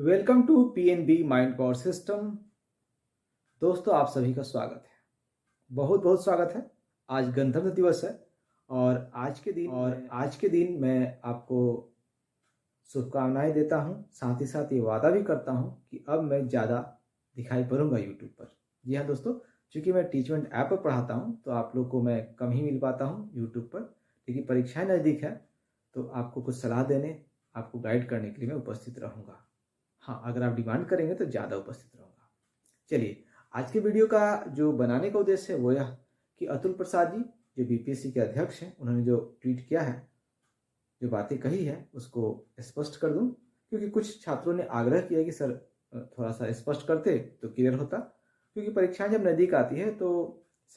Welcome to PNB mind power system. दोस्तों, आप सभी का स्वागत है। बहुत बहुत स्वागत है। आज गणतंत्र दिवस है और आज के दिन मैं आपको शुभकामनाएं देता हूं। साथ ही साथ ये वादा भी करता हूं कि अब मैं ज़्यादा दिखाई पड़ूंगा यूट्यूब पर। जी हाँ दोस्तों, चूंकि मैं टीचमेंट ऐप पर पढ़ाता हूं तो आप लोग को मैं कम ही मिल पाता हूं यूट्यूब पर, क्योंकि परीक्षाएं नज़दीक है। तो आपको कुछ सलाह देने, आपको गाइड करने के लिए मैं उपस्थित रहूँगा। हाँ, अगर आप डिमांड करेंगे तो ज़्यादा उपस्थित रहूँगा। चलिए, आज के वीडियो का जो बनाने का उद्देश्य है वो यह कि अतुल प्रसाद जी, जो बीपीएससी के अध्यक्ष हैं, उन्होंने जो ट्वीट किया है, जो बातें कही है, उसको स्पष्ट कर दूं। क्योंकि कुछ छात्रों ने आग्रह किया कि सर थोड़ा सा स्पष्ट करते तो क्लियर होता। क्योंकि परीक्षाएं जब नज़दीक आती है तो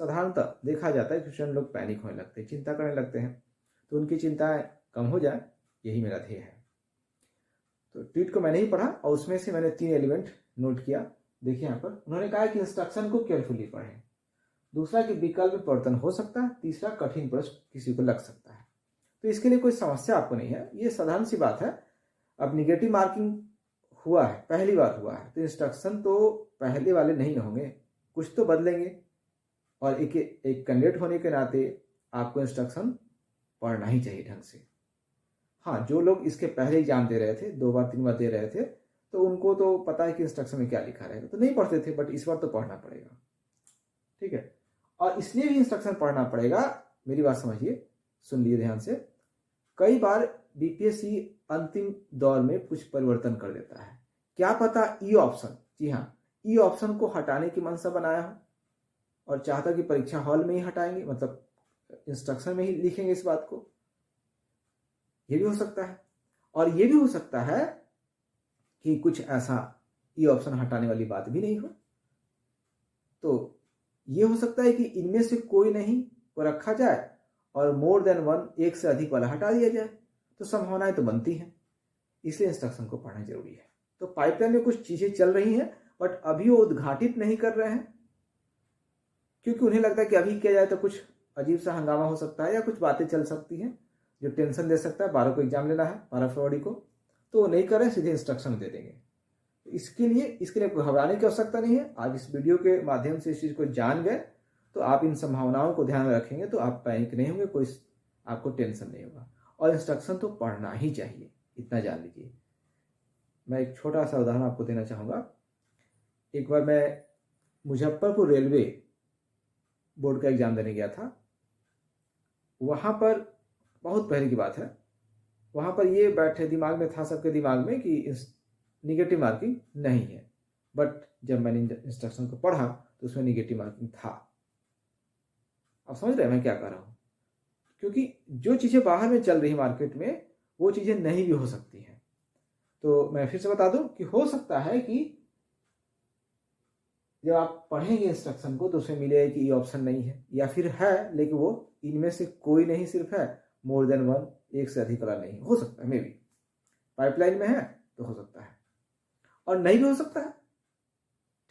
साधारणतः देखा जाता है कि स्टूडेंट लोग पैनिक होने लगते हैं, चिंता करने लगते हैं। तो उनकी चिंताएं कम हो जाए, यही मेरा ध्येय है। तो ट्वीट को मैंने ही पढ़ा और उसमें से मैंने 3 एलिमेंट नोट किया। देखिए यहाँ पर उन्होंने कहा कि इंस्ट्रक्शन को केयरफुली पढ़ें। दूसरा कि विकल्प में परिवर्तन हो सकता है। तीसरा, कठिन प्रश्न किसी को लग सकता है। तो इसके लिए कोई समस्या आपको नहीं है, ये साधारण सी बात है। अब निगेटिव मार्किंग हुआ है, पहली बार हुआ है, तो इंस्ट्रक्शन तो पहले वाले नहीं होंगे, कुछ तो बदलेंगे। और एक कैंडिडेट होने के नाते आपको इंस्ट्रक्शन पढ़ना ही चाहिए ढंग से। हाँ, जो लोग इसके पहले एग्जाम दे रहे थे, 2 बार 3 बार दे रहे थे, तो उनको तो पता है कि इंस्ट्रक्शन में क्या लिखा रहेगा, तो नहीं पढ़ते थे। बट इस बार तो पढ़ना पड़ेगा, ठीक है। और इसलिए भी इंस्ट्रक्शन पढ़ना पड़ेगा। मेरी बात समझिए, सुन लिए ध्यान से। कई बार बीपीएससी अंतिम दौर में कुछ परिवर्तन कर देता है। क्या पता ई ऑप्शन, जी हाँ, ई ऑप्शन को हटाने की मंशा बनाया हो और चाहता कि परीक्षा हॉल में ही हटाएंगे, मतलब इंस्ट्रक्शन में ही लिखेंगे इस बात को। ये भी हो सकता है। और ये भी हो सकता है कि कुछ ऐसा ये ऑप्शन हटाने वाली बात भी नहीं हो। तो ये हो सकता है कि इनमें से कोई नहीं को रखा जाए और मोर देन वन, एक से अधिक वाला हटा दिया जाए। तो संभावनाएं तो बनती हैं, इसलिए इंस्ट्रक्शन को पढ़ना जरूरी है। तो पाइपलाइन में कुछ चीजें चल रही हैं, बट अभी वो उद्घाटित नहीं कर रहे हैं, क्योंकि उन्हें लगता है कि अभी किया जाए तो कुछ अजीब सा हंगामा हो सकता है या कुछ बातें चल सकती हैं जो टेंशन दे सकता है। 12 को एग्जाम लेना है, 12 फरवरी को, तो वो नहीं कर रहे, सीधे इंस्ट्रक्शन दे देंगे। इसके लिए घबराने की आवश्यकता नहीं है। आज इस वीडियो के माध्यम से इस चीज को जान गए तो आप इन संभावनाओं को ध्यान में रखेंगे तो आप पैनिक नहीं होंगे, कोई आपको टेंशन नहीं होगा। और इंस्ट्रक्शन तो पढ़ना ही चाहिए, इतना जान लीजिए। मैं एक छोटा सा उदाहरण आपको देना चाहूंगा। एक बार मैं मुजफ्फरपुर रेलवे बोर्ड का एग्जाम देने गया था। वहां पर बहुत पहले की बात है, वहां पर ये बैठे दिमाग में था, सबके दिमाग में, कि निगेटिव मार्किंग नहीं है। बट जब मैंने इंस्ट्रक्शन को पढ़ा तो उसमें निगेटिव मार्किंग था। आप समझ रहे हैं मैं क्या कर रहा हूं? क्योंकि जो चीजें बाहर में चल रही मार्केट में, वो चीजें नहीं भी हो सकती हैं। तो मैं फिर से बता दूं कि हो सकता है कि जब आप पढ़ेंगे इंस्ट्रक्शन को तो उसमें मिलेगा कि ये ऑप्शन नहीं है, या फिर है लेकिन वो इनमें से कोई नहीं सिर्फ है, मोर देन वन, एक से अधिक वाला नहीं। हो सकता है, मे बी पाइपलाइन में है तो हो सकता है, और नहीं भी हो सकता है,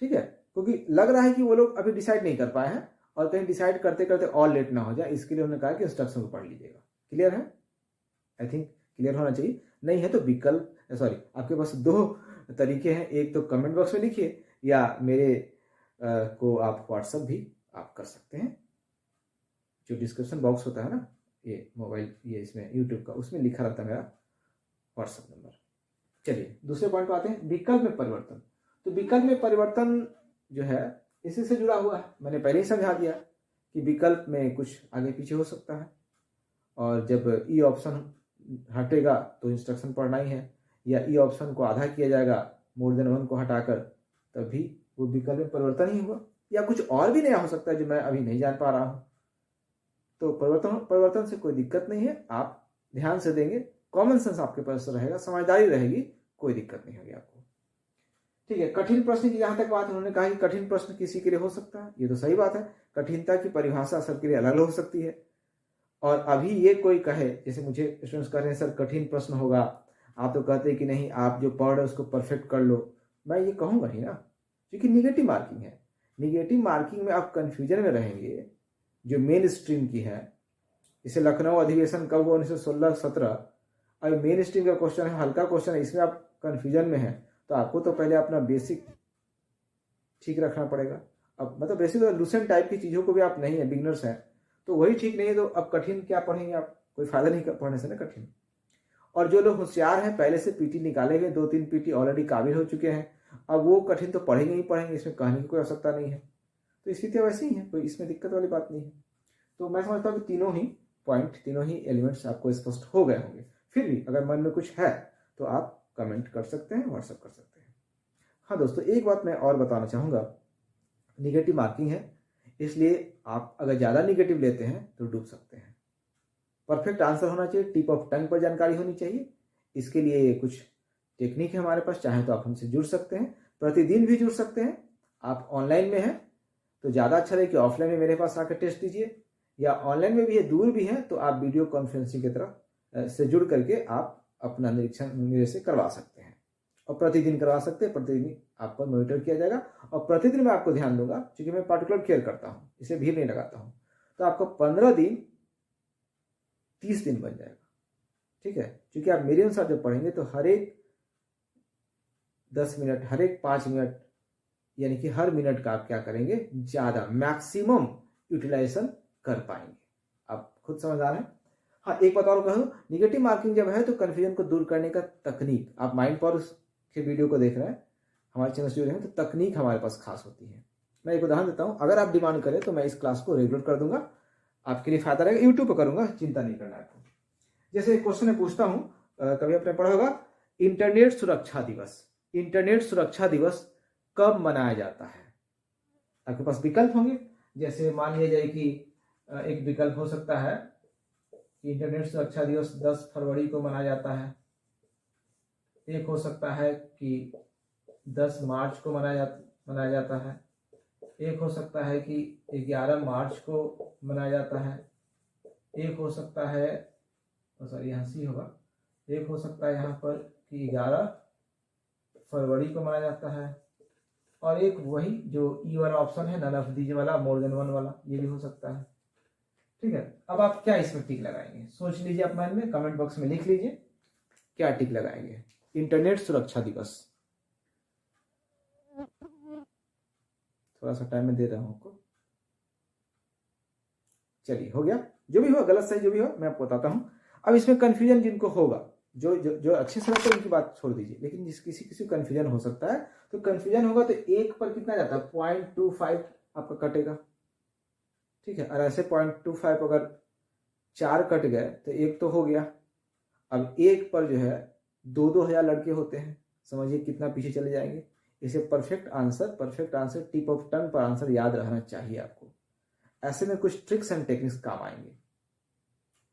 ठीक है। क्योंकि लग रहा है कि वो लोग अभी डिसाइड नहीं कर पाए हैं और कहीं डिसाइड करते करते और लेट ना हो जाए, इसके लिए उन्होंने कहा कि इंस्ट्रक्शन को पढ़ लीजिएगा। क्लियर है? आई थिंक क्लियर होना चाहिए। नहीं है तो विकल्प, सॉरी, आपके पास 2 तरीके हैं। एक तो कमेंट बॉक्स में लिखिए, या मेरे को आप व्हाट्सएप भी आप कर सकते हैं। जो डिस्क्रिप्शन बॉक्स होता है ना, ये मोबाइल, ये इसमें यूट्यूब का, उसमें लिखा रहता है मेरा व्हाट्सएप नंबर। चलिए दूसरे पॉइंट पर आते हैं, विकल्प में परिवर्तन। तो विकल्प में परिवर्तन जो है इसी से जुड़ा हुआ है। मैंने पहले ही समझा दिया कि विकल्प में कुछ आगे पीछे हो सकता है, और जब ई ऑप्शन हटेगा तो इंस्ट्रक्शन पढ़ना ही है, या ई ऑप्शन को आधा किया जाएगा मोर देन वन को हटाकर, तभी वो विकल्प में परिवर्तन ही हुआ। या कुछ और भी नया हो सकता है जो मैं अभी नहीं जान पा रहा हूं। तो परिवर्तन से कोई दिक्कत नहीं है, आप ध्यान से देंगे, कॉमन सेंस आपके पास रहेगा, समझदारी रहेगी, कोई दिक्कत नहीं होगी आपको, ठीक है। कठिन प्रश्न की जहां तक बात, उन्होंने कहा कि कठिन प्रश्न किसी के लिए हो सकता है, ये तो सही बात है। कठिनता की परिभाषा सबके लिए अलग अलग हो सकती है। और अभी ये कोई कहे, जैसे मुझे स्टूडेंट्स कह रहे हैं सर कठिन प्रश्न होगा, आप तो कहते हैं कि नहीं आप जो पढ़ रहे हो उसको परफेक्ट कर लो, मैं ये कहूंगा ही ना, क्योंकि निगेटिव मार्किंग है। निगेटिव मार्किंग में आप कंफ्यूजन में रहेंगे, जो मेन स्ट्रीम की है। जैसे लखनऊ अधिवेशन कब हुआ, 1916-17, अब मेन स्ट्रीम का क्वेश्चन है, हल्का क्वेश्चन है, इसमें आप कंफ्यूजन में है, तो आपको तो पहले अपना बेसिक ठीक रखना पड़ेगा। अब मतलब बेसिक लूसेंट टाइप की चीज़ों को भी आप नहीं है, बिगनर्स हैं, तो वही ठीक नहीं है, तो अब कठिन क्या पढ़ेंगे आप, कोई फायदा नहीं पढ़ने से ना कठिन। और जो लोग होशियार हैं, पहले से पीटी निकाले गए, 2-3 पीटी ऑलरेडी काबिल हो चुके हैं, अब वो कठिन तो पढ़ेंगे ही पढ़ेंगे, इसमें कहने की कोई आवश्यकता नहीं है। तो स्थिति वैसी ही है, कोई इसमें दिक्कत वाली बात नहीं है। तो मैं समझता हूँ कि तीनों ही पॉइंट, तीनों ही एलिमेंट्स आपको स्पष्ट हो गए होंगे। फिर भी अगर मन में कुछ है तो आप कमेंट कर सकते हैं, व्हाट्सएप कर सकते हैं। हाँ दोस्तों, एक बात मैं और बताना चाहूँगा, निगेटिव मार्किंग है, इसलिए आप अगर ज़्यादा निगेटिव लेते हैं तो डूब सकते हैं। परफेक्ट आंसर होना चाहिए, टिप ऑफ टंग पर जानकारी होनी चाहिए। इसके लिए कुछ टेक्निक है हमारे पास, चाहे तो आप हमसे जुड़ सकते हैं, प्रतिदिन भी जुड़ सकते हैं। आप ऑनलाइन में हैं तो ज़्यादा अच्छा रहे कि ऑफलाइन में मेरे पास आकर टेस्ट दीजिए, या ऑनलाइन में भी है, दूर भी हैं, तो आप वीडियो कॉन्फ्रेंसिंग की तरफ से जुड़ करके आप अपना निरीक्षण मेरे से करवा सकते हैं, और प्रतिदिन करवा सकते हैं। प्रतिदिन आपको मॉनिटर किया जाएगा, और प्रतिदिन मैं आपको ध्यान दूंगा, क्योंकि मैं पार्टिकुलर केयर करता हूँ, इसे भीड़ नहीं लगाता हूँ। तो आपको 15 दिन 30 दिन बन जाएगा, ठीक है। क्योंकि आप मेरे अनुसार जब पढ़ेंगे तो हर एक 10 मिनट, हर एक 5 मिनट, यानी कि हर मिनट का आप क्या करेंगे, ज़्यादा मैक्सिमम यूटिलाइजेशन कर पाएंगे। आप खुद समझ आ रहे हैं। हाँ, एक बात और कहूँ, निगेटिव मार्किंग जब है तो कन्फ्यूजन को दूर करने का तकनीक, आप माइंड पावर के वीडियो को देख रहे हैं, हमारे चैनल से जुड़े हैं, तो तकनीक हमारे पास खास होती है। मैं एक उदाहरण देता हूँ, अगर आप डिमांड करें तो मैं इस क्लास को रेगुलर कर दूंगा, आपके लिए फायदा रहेगा, यूट्यूब पर करूंगा, चिंता नहीं करना आपको। जैसे एक क्वेश्चन मैं पूछता हूँ, कभी आपने पढ़ा होगा, इंटरनेट सुरक्षा दिवस, इंटरनेट सुरक्षा दिवस कब मनाया जाता है? आपके पास विकल्प होंगे, जैसे मान लिया जाए कि एक विकल्प हो सकता है कि इंटरनेट सुरक्षा दिवस 10 फरवरी को मनाया जाता है। एक हो सकता है कि 10 मार्च को मनाया जाता है। एक हो सकता है कि 11 मार्च को मनाया जाता है। एक हो सकता है, सॉरी यहाँ सी होगा, एक हो सकता है यहाँ पर कि 11 फरवरी को मनाया जाता है, और एक वही जो ई वाला ऑप्शन है, नन ऑफ दीज वाला, मोर देन वन वाला, ये भी हो सकता है। ठीक है, अब आप क्या इसमें टिक लगाएंगे, सोच लीजिए आप माइंड में, कमेंट बॉक्स में लिख लीजिए क्या टिक लगाएंगे। इंटरनेट सुरक्षा दिवस, थोड़ा सा टाइम में दे रहा हूं आपको। चलिए, हो गया, जो भी हो, गलत सही जो भी हो मैं आपको बताता हूं। अब इसमें कंफ्यूजन जिनको होगा, जो जो जो अच्छे से रहते हैं उनकी बात छोड़ दीजिए, लेकिन किसी किसी कंफ्यूजन हो सकता है, तो कंफ्यूजन होगा तो एक पर कितना जाता है, 0.25 आपका कटेगा, ठीक है। और ऐसे 0.25 अगर 4 कट गए तो एक तो हो गया। अब एक पर जो है 2-2 हजार लड़के होते हैं, समझिए कितना पीछे चले जाएंगे। इसे perfect answer, tip of tongue पर आंसर याद रहना चाहिए आपको। ऐसे में कुछ ट्रिक्स एंड टेक्निक्स काम आएंगे,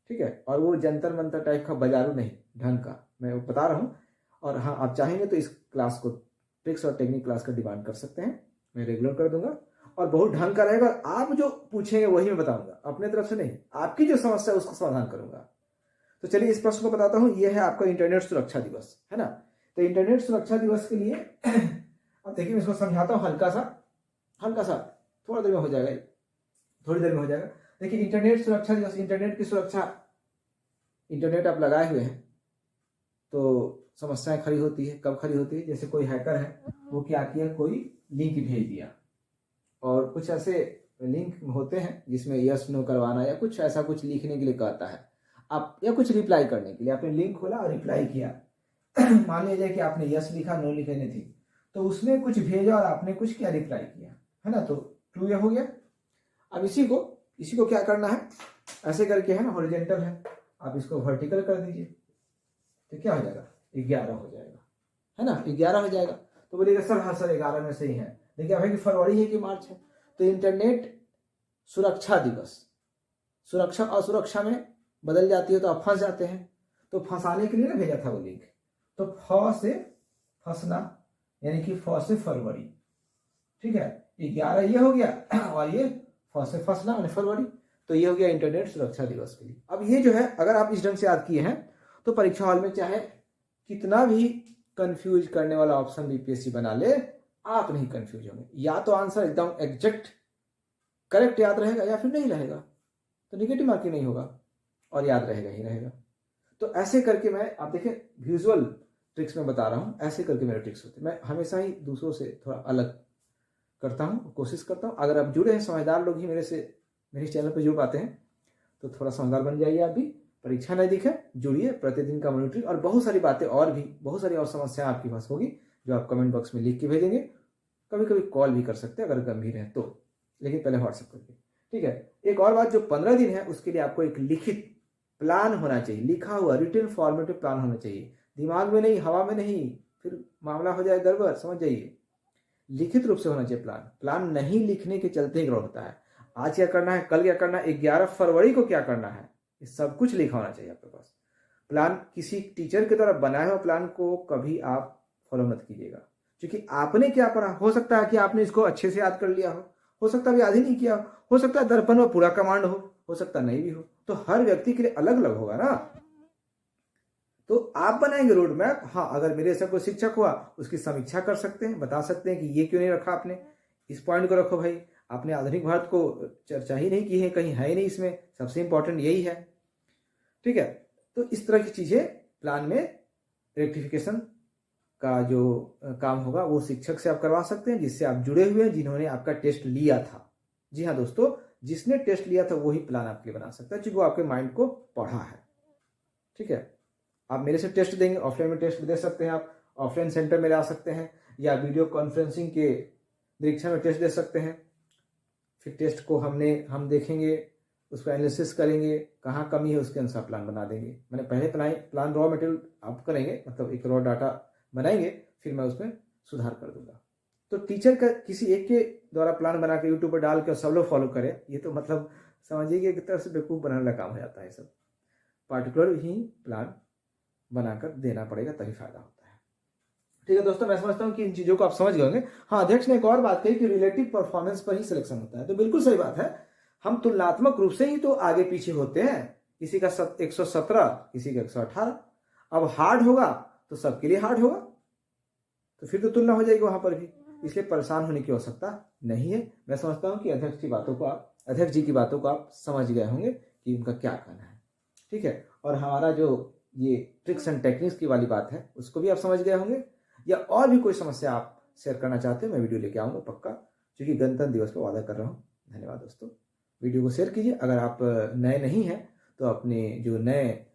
ठीक है। और वो जंतर मंतर टाइप का बाजारू नहीं, ढंग का मैं वो बता रहा हूँ। और हाँ, आप चाहेंगे तो इस क्लास को, ट्रिक्स और टेक्निक क्लास का डिमांड कर सकते हैं, मैं रेगुलर कर दूंगा, और बहुत ढंग का रहेगा। आप जो पूछेंगे वही मैं बताऊंगा, अपने तरफ से नहीं, आपकी जो समस्या है उसका समाधान करूंगा। तो चलिए इस प्रश्न को बताता हूं, यह है आपका इंटरनेट सुरक्षा दिवस, है ना। तो इंटरनेट सुरक्षा दिवस के लिए अब देखिए, मैं इसको समझाता हूं हल्का सा, थोड़ा देर में हो जाएगा, थोड़ी देर में हो जाएगा। देखिए, इंटरनेट सुरक्षा दिवस, इंटरनेट की सुरक्षा, इंटरनेट आप लगाए हुए हैं तो समस्याएं खड़ी होती है। कब खड़ी होती है, जैसे कोई हैकर है, वो क्या किया, कोई लिंक भेज दिया, और कुछ ऐसे लिंक होते हैं जिसमें यस नो करवाना या कुछ ऐसा कुछ लिखने के लिए कहता है आप, या कुछ रिप्लाई करने के लिए। आपने लिंक खोला और रिप्लाई किया मान लीजिए कि आपने यस लिखा, नो लिखने थी, तो उसने कुछ भेजा और आपने कुछ क्या, रिप्लाई किया, है ना, तो ट्रू या हो गया। अब इसी को क्या करना है, ऐसे करके, है ना, हॉरिजॉन्टल है, आप इसको वर्टिकल कर दीजिए, तो क्या हो जाएगा, 11 हो जाएगा, है ना, 11 हो जाएगा। तो बोलिएगा सर, हाँ सर 11 में सही है, देखिए भाई कि फरवरी है कि मार्च है। तो इंटरनेट सुरक्षा दिवस, सुरक्षा असुरक्षा में बदल जाती है तो आप फंस जाते हैं, तो फंसाने के लिए ना भेजा था वो लिंक। तो फ से फंसना, यानी कि फ से फरवरी, ठीक है, 11 ये हो गया, और ये फ से फंसना यानी फरवरी, तो ये हो गया इंटरनेट सुरक्षा दिवस के लिए। अब ये जो है, अगर आप इस ढंग से याद किए हैं तो परीक्षा हॉल में चाहे कितना भी कंफ्यूज करने वाला ऑप्शन बीपीएससी बना ले, आप नहीं कंफ्यूज होंगे। या तो आंसर एकदम एग्जैक्ट करेक्ट याद रहेगा, या फिर नहीं रहेगा, तो निगेटिव मार्किंग नहीं होगा, और याद रहेगा ही रहेगा। तो ऐसे करके मैं, आप देखिए विजुअल ट्रिक्स मैं बता रहा हूँ, ऐसे करके मेरे ट्रिक्स होते हैं। मैं हमेशा ही दूसरों से थोड़ा अलग करता हूँ, कोशिश करता हूँ। अगर आप जुड़े हैं, समझदार लोग ही मेरे चैनल पर जुड़ पाते हैं, तो थोड़ा समझदार बन जाइए आप भी। परीक्षा नहीं दिखे, जुड़िए, प्रतिदिन का मॉनिटरिंग और बहुत सारी बातें और भी, बहुत सारी और समस्याएं आपके पास होगी जो आप कमेंट बॉक्स में लिख के भेजेंगे। कभी कभी कॉल भी कर सकते हैं अगर गंभीर है तो, लेकिन पहले व्हाट्सएप करके, ठीक है। एक और बात, जो 15 दिन है उसके लिए आपको एक लिखित प्लान होना चाहिए, लिखा हुआ रिटन फॉर्मेट में प्लान होना चाहिए, दिमाग में नहीं, हवा में नहीं, फिर मामला हो जाए गड़बड़, समझ जाइए। लिखित रूप से होना चाहिए प्लान। प्लान नहीं लिखने के चलते ही गड़बड़ होता है। आज क्या करना है, कल क्या करना है, 11 फरवरी को क्या करना है, ये सब कुछ लिखा होना चाहिए आपके पास। प्लान किसी टीचर के द्वारा बनाया हुआ प्लान को कभी आप फॉलो मत कीजिएगा, क्योंकि आपने क्या पढ़ा, हो सकता है कि आपने इसको अच्छे से याद कर लिया हो सकता है याद ही नहीं किया, हो सकता है दर्पण में पूरा कमांड हो सकता नहीं भी हो। तो हर व्यक्ति के लिए अलग अलग होगा ना। तो आप बनाएंगे रोड मैप। हाँ, अगर मेरे ऐसा कोई शिक्षक हुआ, उसकी समीक्षा कर सकते हैं, बता सकते हैं कि ये क्यों नहीं रखा आपने, इस पॉइंट को रखो भाई, आपने आधुनिक भारत को चर्चा ही नहीं की है, कहीं है ही नहीं, इसमें सबसे इंपॉर्टेंट यही है, ठीक है। तो इस तरह की चीजें प्लान में रेक्टिफिकेशन का जो काम होगा वो शिक्षक से आप करवा सकते हैं, जिससे आप जुड़े हुए हैं, जिन्होंने आपका टेस्ट लिया था। जी हाँ दोस्तों, जिसने टेस्ट लिया था वही प्लान आपके लिए बना सकता है, क्योंकि वो आपके माइंड को पढ़ा है, ठीक है। आप मेरे से टेस्ट देंगे, ऑफलाइन में टेस्ट दे सकते हैं, आप ऑफलाइन सेंटर में ला सकते हैं, या वीडियो कॉन्फ्रेंसिंग के निरीक्षण में टेस्ट दे सकते हैं। फिर टेस्ट को हम देखेंगे, उसको एनालिसिस करेंगे, कहाँ कमी है उसके अनुसार प्लान बना देंगे। मैंने पहले प्लान रॉ मटेरियल आप करेंगे, मतलब एक रॉ डाटा बनाएंगे, फिर मैं उसमें सुधार कर दूंगा। तो टीचर का किसी एक के द्वारा प्लान बना के यूट्यूब पर डाल के सब लोग फॉलो करें, ये तो मतलब समझिए कि एक तरह से बेवकूफ़ बनाने का काम हो जाता है। सब पार्टिकुलर ही प्लान बनाकर देना पड़ेगा, तभी फायदा होता है, ठीक है दोस्तों। मैं समझता हूँ कि इन चीज़ों को आप समझ गए होंगे। हाँ, अध्यक्ष ने एक और बात कही कि रिलेटिव परफॉर्मेंस पर ही सिलेक्शन होता है, तो बिल्कुल सही बात है। हम तुलनात्मक रूप से ही तो आगे पीछे होते हैं, किसी का 117, किसी का 118। अब हार्ड होगा तो सबके लिए हार्ड होगा, तो फिर तो तुलना हो जाएगी वहां पर भी, इसलिए परेशान होने की आवश्यकता नहीं है। मैं समझता हूँ कि अध्यक्ष जी की बातों को आप समझ गए होंगे कि उनका क्या कहना है, ठीक है। और हमारा जो ये ट्रिक्स एंड टेक्निक्स की वाली बात है उसको भी आप समझ गए होंगे। या और भी कोई समस्या आप शेयर करना चाहते हैं, मैं वीडियो लेके आऊँगा पक्का, क्योंकि गणतंत्र दिवस पर वादा कर रहा हूँ। धन्यवाद दोस्तों, वीडियो को शेयर कीजिए। अगर आप नए नहीं हैं तो अपने जो नए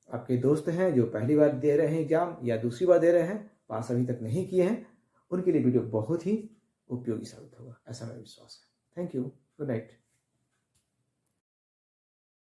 आपके दोस्त हैं जो पहली बार दे रहे हैं एग्जाम या दूसरी बार दे रहे हैं, पास अभी तक नहीं किए हैं, उनके लिए वीडियो बहुत ही उपयोगी साबित होगा, ऐसा मेरा विश्वास है। Thank you, good night.